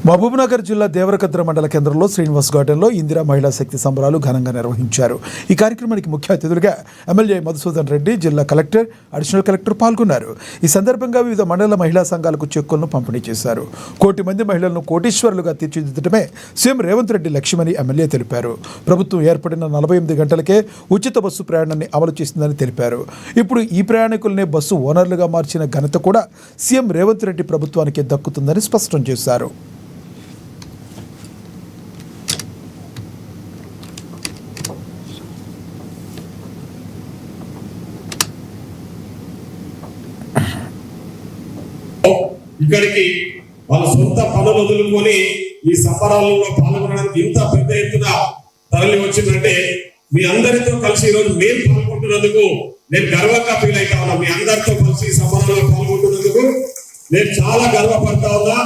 మహబూబ్నగర్ జిల్లా దేవరకద్ర మండల కేంద్రంలో శ్రీనివాస్ గార్డెన్లో ఇందిరా మహిళా శక్తి సంబరాలు ఘనంగా నిర్వహించారు. ఈ కార్యక్రమానికి ముఖ్య అతిథులుగా ఎమ్మెల్యే మధుసూదన్ రెడ్డి, జిల్లా కలెక్టర్, అడిషనల్ కలెక్టర్ పాల్గొన్నారు. ఈ సందర్భంగా వివిధ మండల మహిళా సంఘాలకు చెక్కులను పంపిణీ చేశారు. 1 కోటి మంది మహిళలను కోటీశ్వరులుగా తీర్చిదిద్దడమే సీఎం రేవంత్ రెడ్డి లక్ష్యమని ఎమ్మెల్యే తెలిపారు. ప్రభుత్వం ఏర్పడిన 48 గంటలకే ఉచిత బస్సు ప్రయాణాన్ని అమలు చేసిందని తెలిపారు. ఇప్పుడు ఈ ప్రయాణికులనే బస్సు ఓనర్లుగా మార్చిన ఘనత కూడా సీఎం రేవంత్ రెడ్డి ప్రభుత్వానికి దక్కుతుందని స్పష్టం చేశారు. ఇక్కడికి వాళ్ళ సొంత పనులు వదులుకొని ఈ సంబరాలలో పాల్గొనడానికి ఇంత పెద్ద ఎత్తున తరలి వచ్చిందంటే మీ అందరితో కలిసి ఈరోజు మేము పాల్గొంటున్నందుకు నేను గర్వంగా ఫీల్ అవుతా ఉన్నా. మీ అందరితో కలిసి ఈ సంబరాలలో పాల్గొంటున్నందుకు నేను చాలా గర్వపడతా ఉన్నా.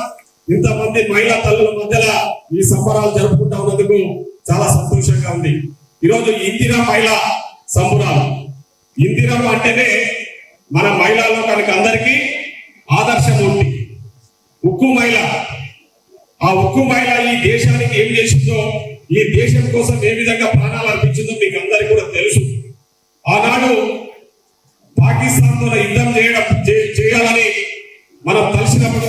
ఇంతమంది మహిళా తల్లుల మధ్యలో ఈ సంబరాలు జరుపుకుంటా ఉన్నందుకు చాలా సంతోషంగా ఉంది. ఈరోజు ఇందిరా మహిళా సంబరాలు. ఇందిరా అంటేనే మన మహిళా లోకానికి అందరికీ ఆదర్శమూర్తి. ఉక్కు మహిళ, ఆ ఉక్కు మహిళ ఈ దేశానికి ఏం చేసిందో, ఈ దేశం కోసం ఏ విధంగా ప్రాణాలు అర్పించిందో మీకు అందరికీ కూడా తెలుసు. ఆనాడు పాకిస్తాన్ తో యుద్ధం చేయాలని మనం కలిసినప్పుడు